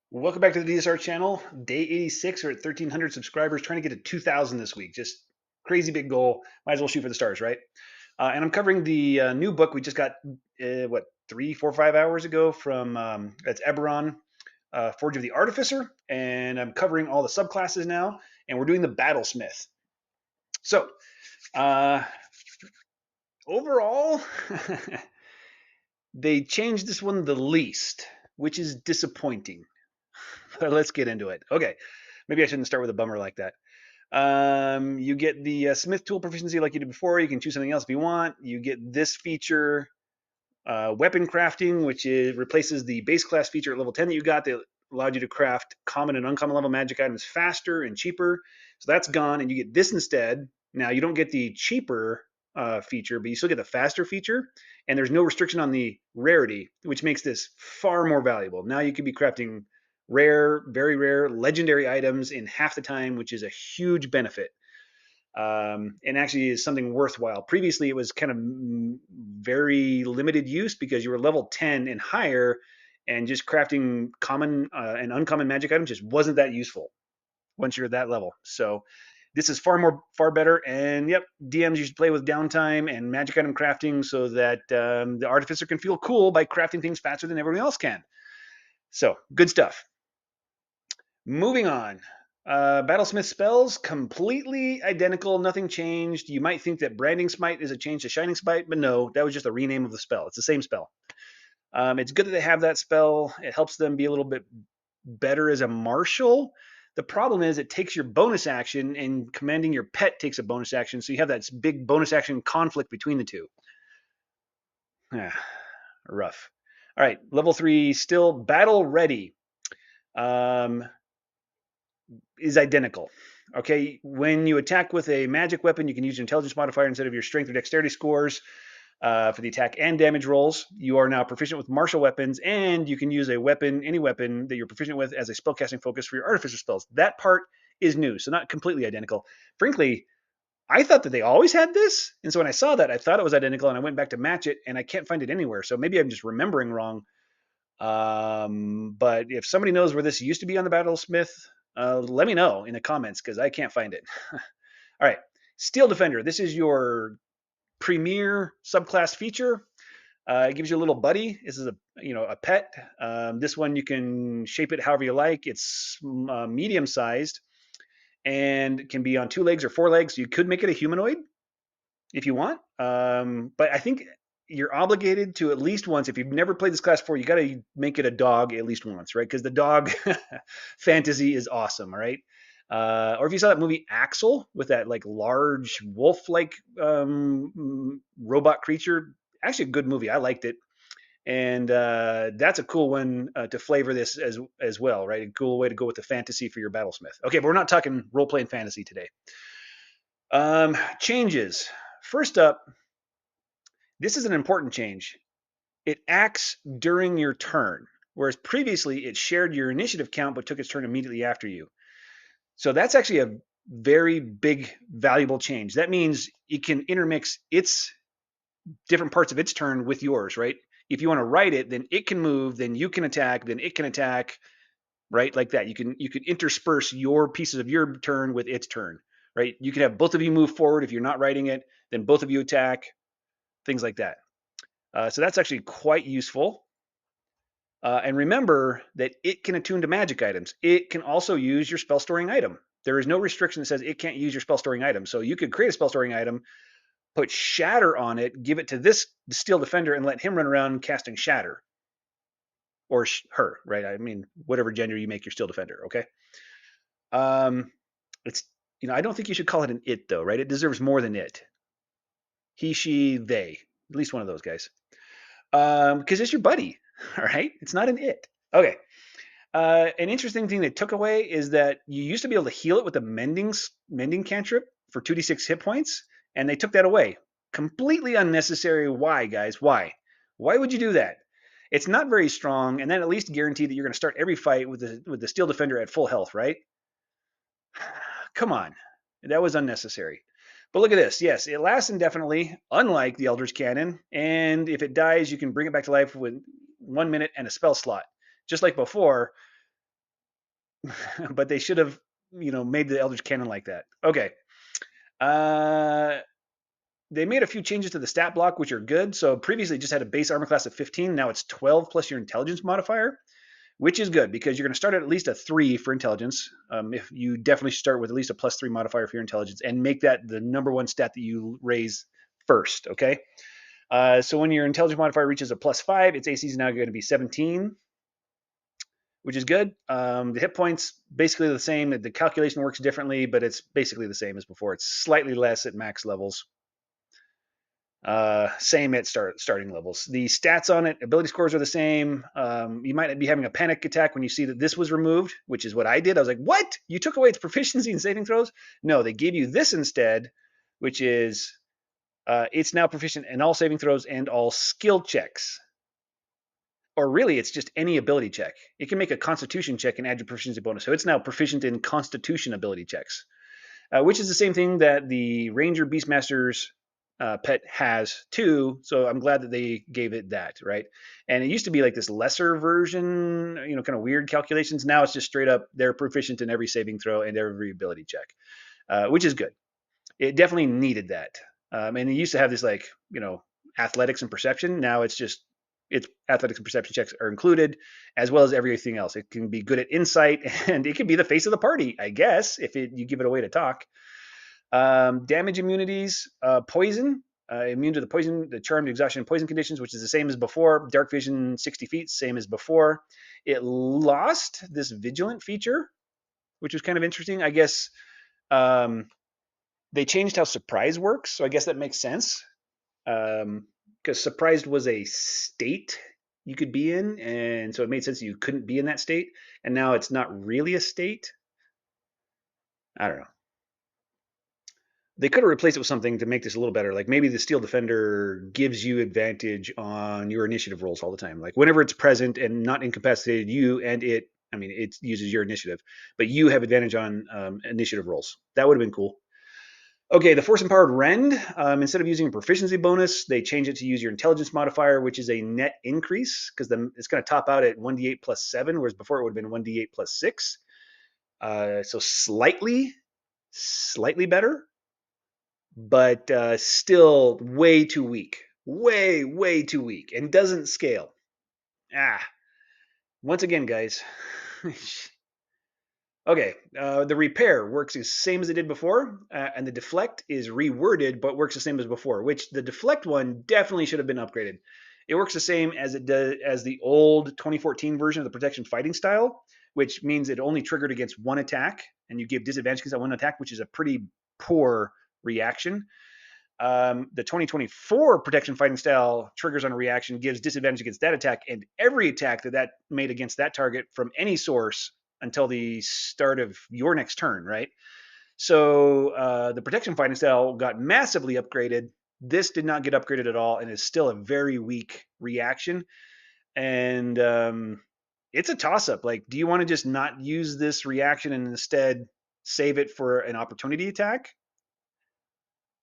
Welcome back to the DSR channel. Day 86. We're at 1,300 subscribers, trying to get to 2,000 this week. Just crazy big goal. Might as well shoot for the stars, right? And I'm covering the new book we just got, 3, 4, 5 hours ago from that's Eberron, Forge of the Artificer. And I'm covering all the subclasses now, and we're doing the Battlesmith. So, uh, overall, they changed this one the least, which is disappointing. But let's get into it. Okay, maybe I shouldn't start with a bummer like that. You get the Smith tool proficiency like you did before. You can choose something else if you want. You get this feature, weapon crafting, which replaces the base class feature at level 10 that you got that allowed you to craft common and uncommon level magic items faster and cheaper. So that's gone, and you get this instead. Now you don't get the cheaper feature, but you still get the faster feature, and there's no restriction on the rarity, which makes this far more valuable. Now you could be crafting rare, very rare, legendary items in half the time, which is a huge benefit. And actually is something worthwhile. Previously, it was kind of very limited use because you were level 10 and higher, and just crafting common and uncommon magic items just wasn't that useful once you're at that level. So this is far better. And yep, DMs you should play with downtime and magic item crafting so that the artificer can feel cool by crafting things faster than everyone else can. So good stuff. Moving on. Battlesmith spells, completely identical, nothing changed. You might think that Branding Smite is a change to Shining Smite, but no, that was just a rename of the spell. It's the same spell. It's good that they have that spell. It helps them be a little bit better as a martial. The problem is it takes your bonus action, and commanding your pet takes a bonus action, so you have that big bonus action conflict between the two. Rough. All right, level 3, still battle ready. Is identical. Okay, when you attack with a magic weapon, you can use your intelligence modifier instead of your strength or dexterity scores for the attack and damage rolls. You are now proficient with martial weapons, and you can use a weapon, any weapon that you're proficient with, as a spellcasting focus for your artificer spells. That part is new, so not completely identical. Frankly, I thought that they always had this, and so when I saw that, I thought it was identical, and I went back to match it, and I can't find it anywhere. So maybe I'm just remembering wrong. But if somebody knows where this used to be on the Battlesmith, let me know in the comments because I can't find it. All right, Steel Defender. This is your premier subclass feature. It gives you a little buddy. This is a pet. This one you can shape it however you like. It's medium sized and can be on 2 legs or 4 legs. You could make it a humanoid if you want. But I think you're obligated to at least once. If you've never played this class before, you got to make it a dog at least once, right? Because the dog fantasy is awesome, all right? Or if you saw that movie Axel with that like large wolf-like robot creature, actually a good movie. I liked it, and that's a cool one to flavor this as well, right? A cool way to go with the fantasy for your battlesmith. Okay, but we're not talking role-playing fantasy today. Changes. First up, this is an important change. It acts during your turn, whereas previously it shared your initiative count but took its turn immediately after you. So that's actually a very big, valuable change. That means it can intermix its different parts of its turn with yours, right? If you want to write it, then it can move, then you can attack, then it can attack, right? Like that. You can intersperse your pieces of your turn with its turn, right? You can have both of you move forward if you're not writing it, then both of you attack, things like that. So that's actually quite useful. And remember that it can attune to magic items. It can also use your spell storing item. There is no restriction that says it can't use your spell storing item. So you could create a spell storing item, put shatter on it, give it to this steel defender, and let him run around casting shatter. Or her, right? I mean, whatever gender you make your steel defender, okay? Um, it's I don't think you should call it an it though, right? It deserves more than it. He, she, they, at least one of those guys. Because it's your buddy, all right? It's not an it. Okay. An interesting thing they took away is that you used to be able to heal it with a mending cantrip for 2d6 hit points, and they took that away. Completely unnecessary. Why, guys? Why? Why would you do that? It's not very strong, and then at least guarantee that you're going to start every fight with the steel defender at full health, right? Come on, that was unnecessary. But look at this. Yes, it lasts indefinitely, unlike the Eldritch Cannon. And if it dies, you can bring it back to life with 1 minute and a spell slot. Just like before, but they should have, made the Eldritch Cannon like that. Okay. Uh, they made a few changes to the stat block, which are good. So previously it just had a base armor class of 15. Now it's 12 plus your intelligence modifier, which is good because you're going to start at least a 3 for intelligence. If you definitely should start with at least a +3 modifier for your intelligence and make that the number one stat that you raise first. Okay. So when your intelligence modifier reaches a +5, its AC is now going to be 17, which is good. The hit points basically the same. The calculation works differently, but it's basically the same as before. It's slightly less at max levels. Same at starting levels. The stats on it, ability scores are the same. You might be having a panic attack when you see that this was removed, which is what I did. I was like, what? You took away its proficiency in saving throws? No, they gave you this instead, which is it's now proficient in all saving throws and all skill checks. Or really, it's just any ability check. It can make a constitution check and add your proficiency bonus. So it's now proficient in constitution ability checks, which is the same thing that the Ranger Beastmaster's pet has too. So I'm glad that they gave it that, right? And it used to be like this lesser version, kind of weird calculations. Now it's just straight up, they're proficient in every saving throw and every ability check, which is good. It definitely needed that. And it used to have this like, athletics and perception. Now it's athletics and perception checks are included, as well as everything else. It can be good at insight, and it can be the face of the party, I guess, if you give it a way to talk. Damage immunities, poison, immune to the poison, the charmed, exhaustion, and poison conditions, which is the same as before. Dark vision, 60 feet, same as before. It lost this vigilant feature, which was kind of interesting. I guess they changed how surprise works, so I guess that makes sense. Because surprised was a state you could be in, and so it made sense that you couldn't be in that state. And now it's not really a state. I don't know. They could have replaced it with something to make this a little better. Like maybe the Steel Defender gives you advantage on your initiative rolls all the time. Like whenever it's present and not incapacitated, you and it, I mean, it uses your initiative, but you have advantage on initiative rolls. That would have been cool. Okay, the Force Empowered Rend, instead of using a proficiency bonus, they change it to use your intelligence modifier, which is a net increase because it's going to top out at 1d8 plus 7, whereas before it would have been 1d8 plus 6. So slightly better, but still way too weak. Way too weak and doesn't scale. Once again, guys. Okay, the repair works the same as it did before, and the deflect is reworded, but works the same as before. Which the deflect one definitely should have been upgraded. It works the same as it does as the old 2014 version of the protection fighting style, which means it only triggered against one attack, and you give disadvantage against that one attack, which is a pretty poor reaction. The 2024 protection fighting style triggers on a reaction, gives disadvantage against that attack, and every attack that made against that target from any source until the start of your next turn, right? So the protection fighting style got massively upgraded. This did not get upgraded at all and is still a very weak reaction. And it's a toss-up. Like, do you want to just not use this reaction and instead save it for an opportunity attack?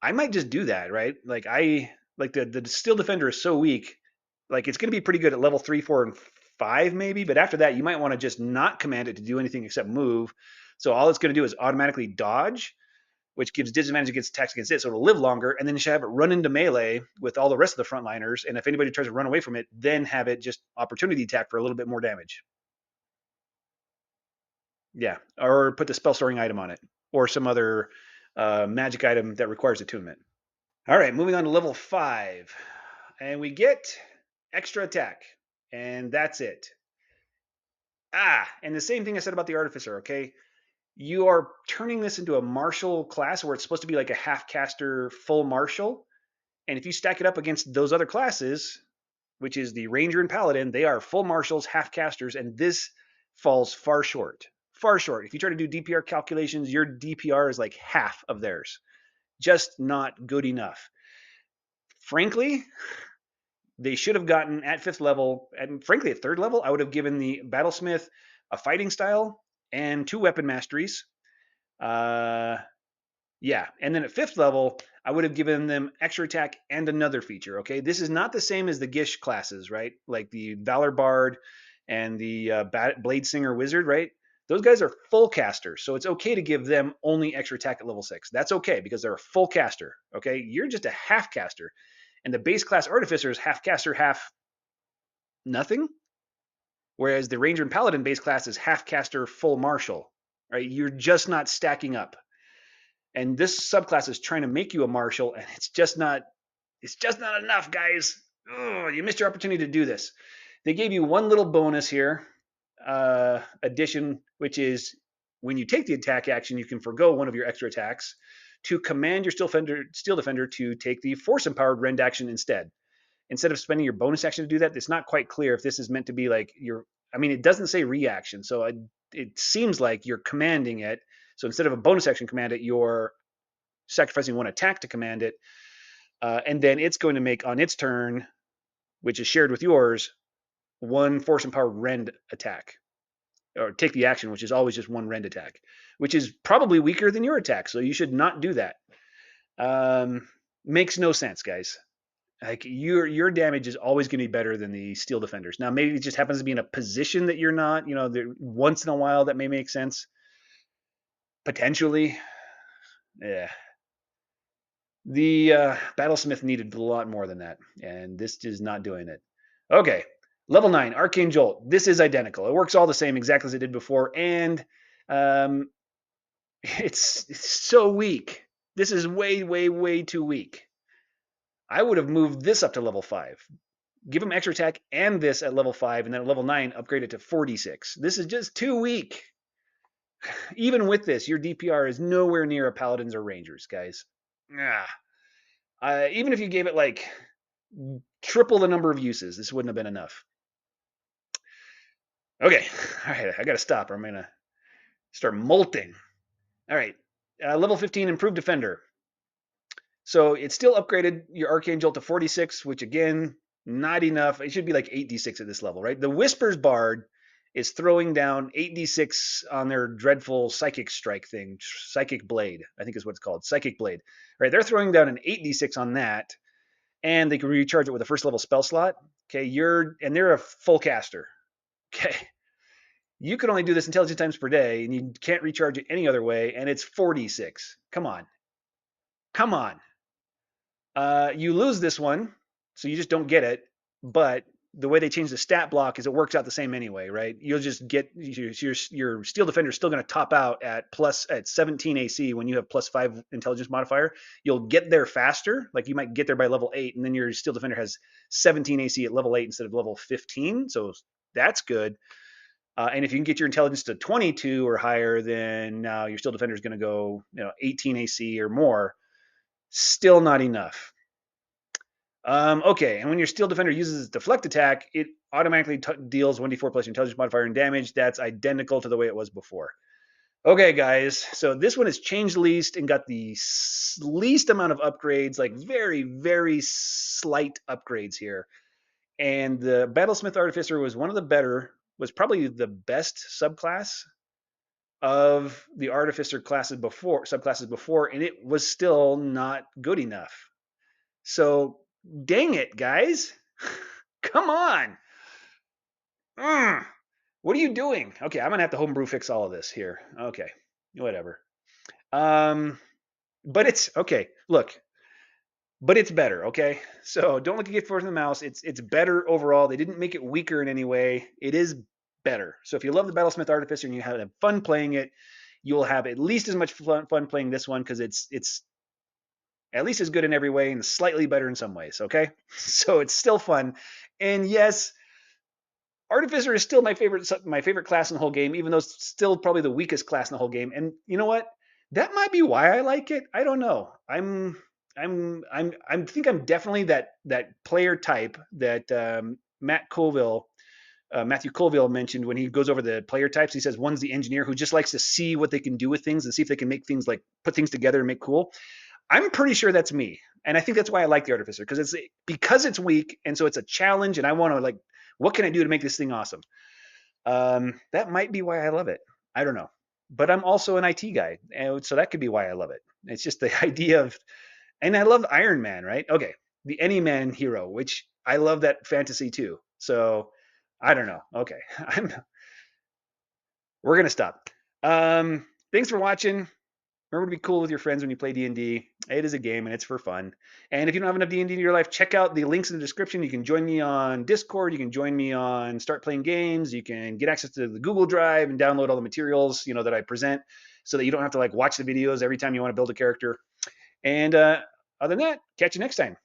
I might just do that, right? Like the Steel Defender is so weak, like it's going to be pretty good at level 3, 4, and 5 maybe, but after that you might want to just not command it to do anything except move. So all it's going to do is automatically dodge, which gives disadvantage against attacks against it, so it'll live longer, and then you should have it run into melee with all the rest of the frontliners, and if anybody tries to run away from it, then have it just opportunity attack for a little bit more damage. Yeah, or put the spell storing item on it, or some other magic item that requires attunement. All right, moving on to level 5. And we get extra attack. And that's it. And the same thing I said about the Artificer, okay? You are turning this into a martial class where it's supposed to be like a half caster full martial. And if you stack it up against those other classes, which is the Ranger and Paladin, they are full martials, half casters, and this falls far short. Far short. If you try to do DPR calculations, your DPR is like half of theirs. Just not good enough. Frankly, they should have gotten at 5th level, and frankly at 3rd level, I would have given the Battlesmith a fighting style and 2 weapon masteries. Yeah, and then at 5th level, I would have given them extra attack and another feature, okay? This is not the same as the Gish classes, right? Like the Valor Bard and the Blade Singer Wizard, right? Those guys are full casters, so it's okay to give them only extra attack at level 6. That's okay because they're a full caster. Okay, you're just a half caster, and the base class Artificer is half caster, half nothing. Whereas the Ranger and Paladin base class is half caster, full martial. Right, you're just not stacking up. And this subclass is trying to make you a martial, and it's just not. It's just not enough, guys. Oh, you missed your opportunity to do this. They gave you one little bonus here, addition, which is when you take the attack action, you can forgo one of your extra attacks to command your Steel Defender to take the Force Empowered Rend action instead. Instead of spending your bonus action to do that, it's not quite clear if this is meant to be like your. I mean, it doesn't say reaction, so it seems like you're commanding it. So instead of a bonus action command it, you're sacrificing one attack to command it, and then it's going to make on its turn, which is shared with yours, one Force Empowered Rend attack, or take the action, which is always just one Rend attack, which is probably weaker than your attack. So you should not do that. Makes no sense, guys. Like your damage is always going to be better than the Steel Defenders. Now maybe it just happens to be in a position that you're not. You know, once in a while that may make sense. Potentially, yeah. The Battlesmith needed a lot more than that, and this is not doing it. Okay, level 9, Arcane Jolt. This is identical. It works all the same, exactly as it did before, and it's so weak. This is way, way, way too weak. I would have moved this up to level 5. Give him extra attack and this at level 5, and then at level 9, upgrade it to 46. This is just too weak. Even with this, your DPR is nowhere near a Paladins or Rangers, guys. Even if you gave it like triple the number of uses, this wouldn't have been enough. Okay, all right, I got to stop or I'm going to start molting. All right, level 15, Improved Defender. So it's still upgraded your Arcane Jolt to 46, which again, not enough. It should be like 8d6 at this level, right? The Whispers Bard is throwing down 8d6 on their dreadful Psychic Strike thing, Psychic Blade, I think is what it's called, Psychic Blade. Right, they're throwing down an 8d6 on that, and they can recharge it with a first level spell slot. Okay, and they're a full caster. Okay, you can only do this intelligence times per day, and you can't recharge it any other way, and it's 46. Come on. Come on. You lose this one, so you just don't get it. But the way they change the stat block is it works out the same anyway, right? You'll just get your Steel Defender is still going to top out at 17 AC when you have +5 intelligence modifier. You'll get there faster, like you might get there by level 8, and then your Steel Defender has 17 AC at level 8 instead of level 15. So that's good. And if you can get your intelligence to 22 or higher, then now your Steel Defender is going to go 18 AC or more. Still not enough. Okay, and when your Steel Defender uses its deflect attack, it automatically deals 1d4 plus your intelligence modifier and damage. That's identical to the way it was before. Okay, guys, so this one has changed least and got the least amount of upgrades, like very, very slight upgrades here. And the Battlesmith Artificer was probably the best subclass of the Artificer subclasses before, and it was still not good enough. So dang it, guys. Come on. What are you doing? Okay, I'm gonna have to homebrew fix all of this here. Okay, whatever. But it's okay. Look, but it's better. Okay, so don't look at it forward in the mouse. It's better overall. They didn't make it weaker in any way. It is better. So if you love the Battlesmith Artificer and you have fun playing it, you will have at least as much fun playing this one because it's at least as good in every way and slightly better in some ways. Okay, so it's still fun. And yes, Artificer is still my favorite class in the whole game, even though it's still probably the weakest class in the whole game. And you know what? That might be why I like it. I don't know. I think I'm definitely that player type that Matthew Colville mentioned when he goes over the player types. He says one's the engineer who just likes to see what they can do with things and see if they can make things like put things together and make cool. I'm pretty sure that's me, and I think that's why I like the Artificer because it's weak, and so it's a challenge, and I want to what can I do to make this thing awesome? That might be why I love it. I don't know, but I'm also an IT guy, and so that could be why I love it. It's just the idea of, and I love Iron Man, right? Okay, the Any Man hero, which I love that fantasy too. So I don't know. Okay, we're gonna stop. Thanks for watching. Remember to be cool with your friends when you play D&D. It is a game and it's for fun. And if you don't have enough D&D in your life, check out the links in the description. You can join me on Discord. You can join me on Start Playing Games. You can get access to the Google Drive and download all the materials, that I present, so that you don't have to like watch the videos every time you want to build a character. And other than that, catch you next time.